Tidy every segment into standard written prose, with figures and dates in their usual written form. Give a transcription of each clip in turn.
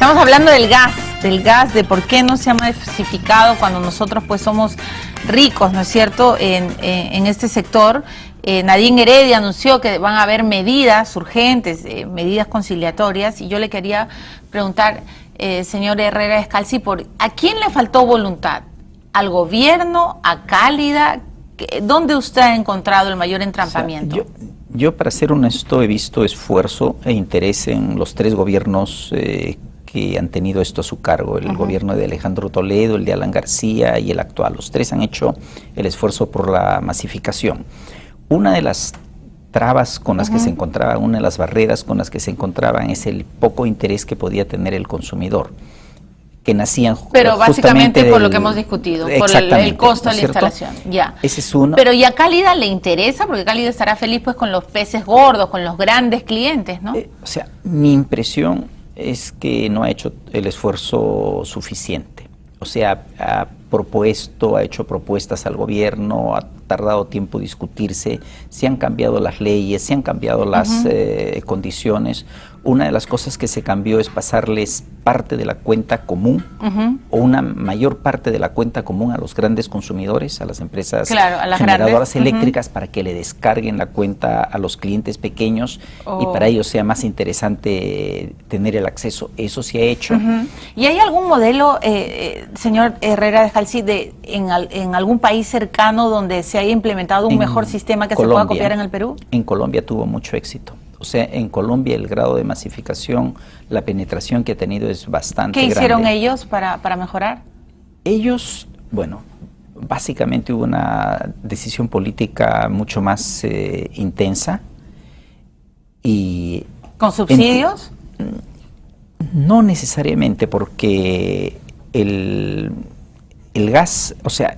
Estamos hablando del gas, de por qué no se ha masificado cuando nosotros pues somos ricos, ¿no es cierto?, en este sector. Nadine Heredia anunció que van a haber medidas urgentes, medidas conciliatorias, y yo le quería preguntar, señor Herrera Scalzi, ¿a quién le faltó voluntad? ¿Al gobierno? ¿A Cálida? ¿Dónde usted ha encontrado el mayor entrampamiento? O sea, yo, para ser honesto, he visto esfuerzo e interés en los tres gobiernos que han tenido esto a su cargo, el gobierno de Alejandro Toledo, el de Alan García y el actual. Los tres han hecho el esfuerzo por la masificación. Una de las trabas con las que se encontraban, una de las barreras con las que se encontraban es el poco interés que podía tener el consumidor, que nacían pero básicamente por lo que hemos discutido, por el costo de la instalación. Ya. Ese es uno. Pero ¿y a Cálida le interesa? Porque Cálida estará feliz pues con los peces gordos, con los grandes clientes, ¿no? O sea, mi impresión es que no ha hecho el esfuerzo suficiente. O sea, ha hecho propuestas al gobierno, ha tardado tiempo discutirse, se han cambiado las leyes, se han cambiado las condiciones. Una de las cosas que se cambió es pasarles parte de la cuenta común o una mayor parte de la cuenta común a los grandes consumidores, a las empresas generadoras eléctricas, para que le descarguen la cuenta a los clientes pequeños y para ellos sea más interesante tener el acceso. Eso se ha hecho. ¿Y hay algún modelo, señor Herrera Scalzi, en algún país cercano donde se haya implementado un mejor sistema que se pueda copiar en el Perú? En Colombia tuvo mucho éxito. O sea, en Colombia el grado de masificación, la penetración que ha tenido es bastante grande. ¿Qué hicieron ellos para mejorar? Ellos, bueno, básicamente hubo una decisión política mucho más intensa. Y ¿con subsidios? No necesariamente, porque el gas, o sea,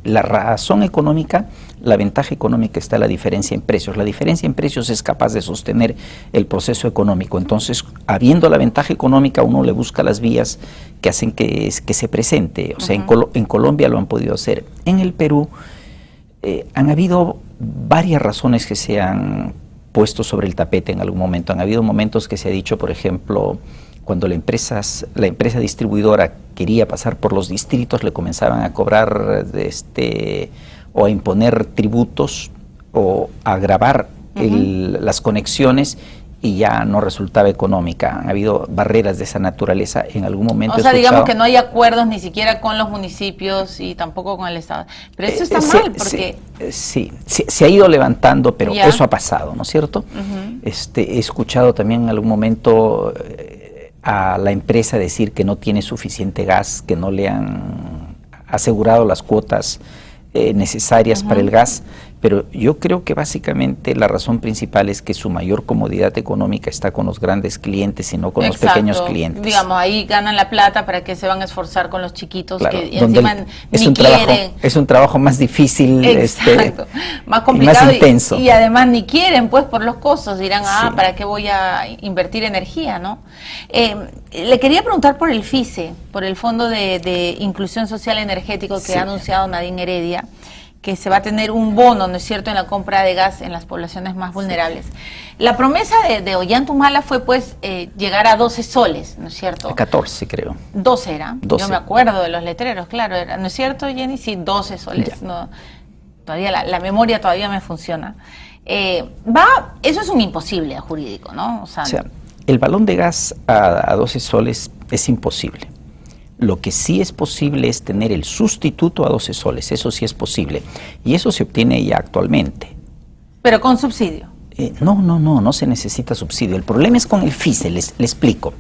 la razón económica, la ventaja económica está en la diferencia en precios. La diferencia en precios es capaz de sostener el proceso económico. Entonces, habiendo la ventaja económica, uno le busca las vías que hacen que se presente. O sea, en Colombia lo han podido hacer. En el Perú han habido varias razones que se han puesto sobre el tapete en algún momento. Han habido momentos que se ha dicho, por ejemplo, cuando la empresa distribuidora quería pasar por los distritos, le comenzaban a cobrar o a imponer tributos o a gravar las conexiones, y ya no resultaba económica. Han habido barreras de esa naturaleza en algún momento. O sea, digamos que no hay acuerdos ni siquiera con los municipios y tampoco con el Estado. Pero eso está mal, porque... Sí, se ha ido levantando, pero eso ha pasado, ¿no es cierto? He escuchado también en algún momento a la empresa decir que no tiene suficiente gas, que no le han asegurado las cuotas necesarias para el gas, pero yo creo que básicamente la razón principal es que su mayor comodidad económica está con los grandes clientes y no con los pequeños clientes. Digamos, ahí ganan la plata, para que se van a esforzar con los chiquitos, claro, que encima es un trabajo más difícil, más complicado, y más intenso. Y además ni quieren, pues, por los costos, dirán, ¿para qué voy a invertir energía, no? Le quería preguntar por el FICE, por el Fondo de Inclusión Social Energético que ha anunciado Nadine Heredia, que se va a tener un bono, ¿no es cierto?, en la compra de gas en las poblaciones más vulnerables. La promesa de Ollantumala fue, pues, llegar a 12 soles, ¿no es cierto? A 14, creo. 12 era. 12. Yo me acuerdo de los letreros, claro, ¿no es cierto, Jenny? Sí, 12 soles. No, todavía la memoria todavía me funciona. Eso es un imposible jurídico, ¿no? O sea, el balón de gas a 12 soles es imposible. Lo que sí es posible es tener el sustituto a 12 soles, eso sí es posible. Y eso se obtiene ya actualmente. ¿Pero con subsidio? No se necesita subsidio. El problema es con el FICE, le explico.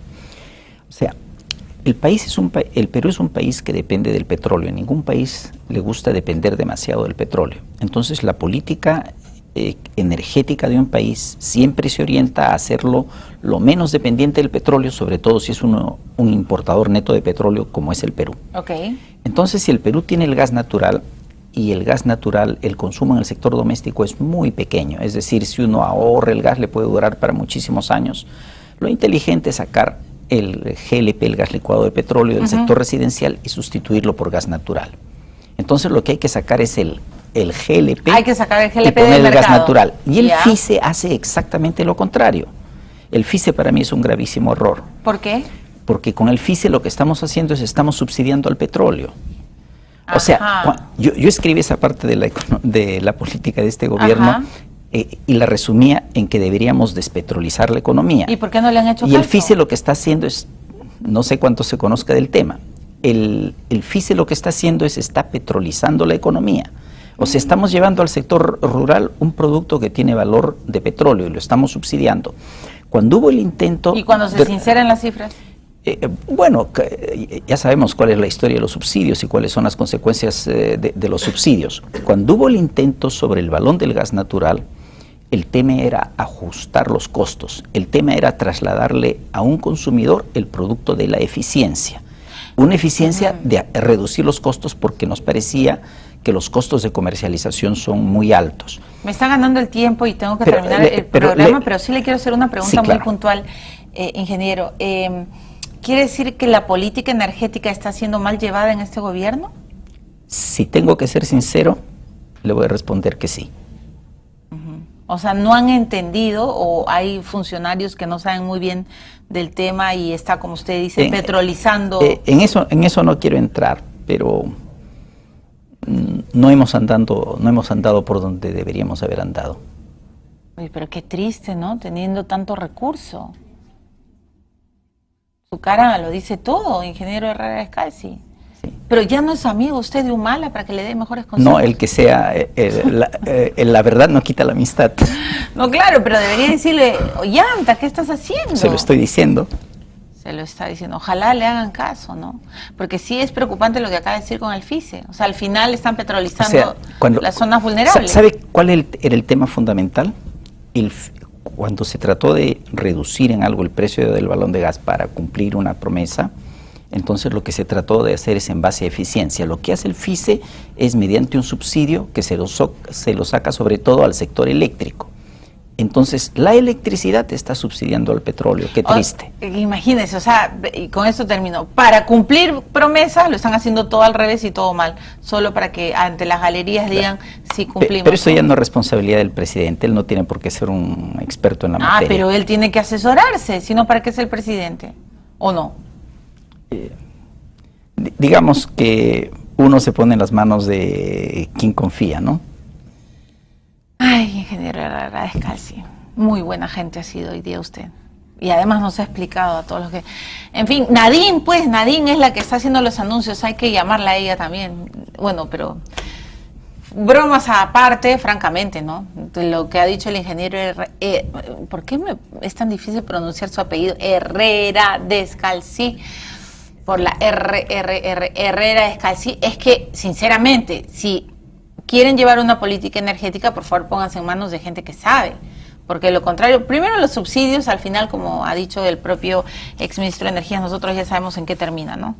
O sea, el Perú es un país que depende del petróleo. En ningún país le gusta depender demasiado del petróleo. Entonces, la política energética de un país siempre se orienta a hacerlo lo menos dependiente del petróleo, sobre todo si es un importador neto de petróleo como es el Perú. Entonces, si el Perú tiene el gas natural, y el gas natural, el consumo en el sector doméstico es muy pequeño, es decir, si uno ahorra el gas le puede durar para muchísimos años. Lo inteligente es sacar el GLP, el gas licuado de petróleo, del sector residencial y sustituirlo por gas natural. Entonces, lo que hay que sacar es el GLP, hay que sacar el GLP y poner del el gas mercado. natural. Y el FICE hace exactamente lo contrario. El FICE para mí es un gravísimo error. ¿Por qué? Porque con el FICE lo que estamos haciendo es estamos subsidiando al petróleo. O sea, yo escribí esa parte de la política de este gobierno y la resumía en que deberíamos despetrolizar la economía. ¿Y por qué no le han hecho Y caso? el FICE lo que está haciendo es, no sé cuánto se conozca del tema, el FICE lo que está haciendo es está petrolizando la economía. O sea, estamos llevando al sector rural un producto que tiene valor de petróleo y lo estamos subsidiando. Cuando hubo el intento... ¿Y cuando se sinceran las cifras? Bueno, ya sabemos cuál es la historia de los subsidios y cuáles son las consecuencias de los subsidios. Cuando hubo el intento sobre el balón del gas natural, el tema era ajustar los costos, el tema era trasladarle a un consumidor el producto de la eficiencia. Una eficiencia de reducir los costos porque nos parecía que los costos de comercialización son muy altos. Me está ganando el tiempo y tengo que terminar el programa, pero sí le quiero hacer una pregunta muy puntual, ingeniero. ¿Quiere decir que la política energética está siendo mal llevada en este gobierno? Si tengo que ser sincero, le voy a responder que sí. O sea, ¿no han entendido o hay funcionarios que no saben muy bien del tema y está, como usted dice, petrolizando? En eso no quiero entrar, pero no hemos andado por donde deberíamos haber andado. Uy, pero qué triste, ¿no? Teniendo tanto recurso. Su cara lo dice todo, ingeniero Herrera Escalzi. Sí. Pero ya no es amigo usted de Humala para que le dé mejores consejos. No, el que sea, la verdad no quita la amistad. No, claro, pero debería decirle, Ollanta, ¿qué estás haciendo? Se lo estoy diciendo. Se lo está diciendo. Ojalá le hagan caso, ¿no? Porque sí es preocupante lo que acaba de decir con el FICE. O sea, al final están petrolizando las zonas vulnerables. ¿Sabe cuál era el tema fundamental? Cuando se trató de reducir en algo el precio del balón de gas para cumplir una promesa, entonces lo que se trató de hacer es en base a eficiencia. Lo que hace el FICE es mediante un subsidio que se lo saca sobre todo al sector eléctrico. Entonces, la electricidad está subsidiando al petróleo. Qué triste. Imagínense, o sea, y con esto termino. Para cumplir promesas lo están haciendo todo al revés y todo mal, solo para que ante las galerías digan si cumplimos. Pero eso ya no es responsabilidad del presidente, él no tiene por qué ser un experto en la materia. Pero él tiene que asesorarse, si no, ¿para qué es el presidente? ¿O no? Digamos que uno se pone en las manos de quien confía, ¿no? Ay, ingeniero Herrera Escalzi, muy buena gente ha sido hoy día usted. Y además nos ha explicado a todos los que... En fin, Nadine es la que está haciendo los anuncios, hay que llamarla a ella también. Bueno, pero bromas aparte, francamente, ¿no? De lo que ha dicho el ingeniero ¿por qué es tan difícil pronunciar su apellido? Herrera Escalzi, por la Herrera Escalzi. Es que, sinceramente, si quieren llevar una política energética, por favor pónganse en manos de gente que sabe, porque lo contrario, primero los subsidios, al final, como ha dicho el propio exministro de Energía, nosotros ya sabemos en qué termina, ¿no?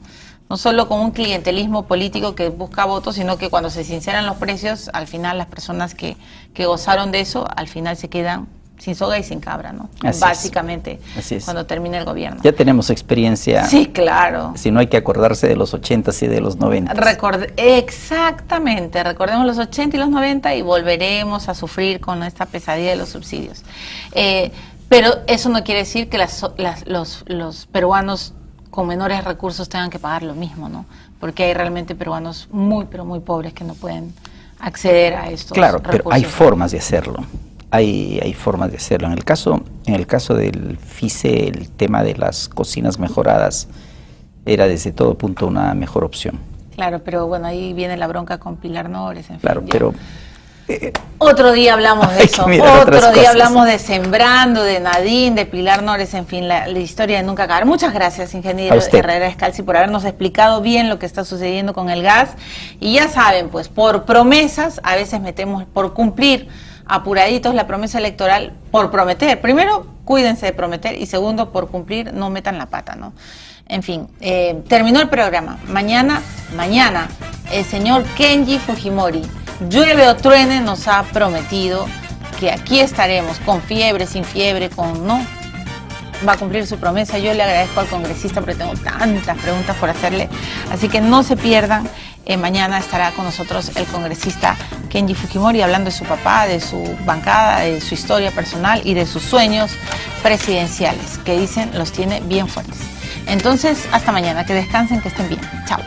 No solo con un clientelismo político que busca votos, sino que cuando se sinceran los precios, al final las personas que gozaron de eso, al final se quedan sin soga y sin cabra, ¿no? Básicamente, cuando termine el gobierno. Ya tenemos experiencia. Sí, claro. Si no hay que acordarse de los 80s y de los 90. Exactamente, recordemos los 80 y los 90 y volveremos a sufrir con esta pesadilla de los subsidios. Pero eso no quiere decir que los peruanos con menores recursos tengan que pagar lo mismo, ¿no? Porque hay realmente peruanos muy, pero muy pobres que no pueden acceder a estos recursos. Claro, pero hay formas de hacerlo. Hay formas de hacerlo. En el caso del FICE, el tema de las cocinas mejoradas era desde todo punto una mejor opción. Claro, pero bueno, ahí viene la bronca con Pilar Nores. En fin, claro, pero... otro día hablamos de eso, otro día hablamos de Sembrando, de Nadine, de Pilar Nores, en fin, la historia de nunca acabar. Muchas gracias, ingeniero Herrera Escalzi, por habernos explicado bien lo que está sucediendo con el gas. Y ya saben, pues por promesas, a veces metemos por cumplir apuraditos la promesa electoral, por prometer. Primero, cuídense de prometer y segundo, por cumplir, no metan la pata, ¿no? En fin, terminó el programa. Mañana, el señor Kenji Fujimori, llueve o truene, nos ha prometido que aquí estaremos, con fiebre, sin fiebre, va a cumplir su promesa. Yo le agradezco al congresista porque tengo tantas preguntas por hacerle, así que no se pierdan. Mañana estará con nosotros el congresista Kenji Fujimori hablando de su papá, de su bancada, de su historia personal y de sus sueños presidenciales, que dicen los tiene bien fuertes. Entonces, hasta mañana, que descansen, que estén bien. Chao.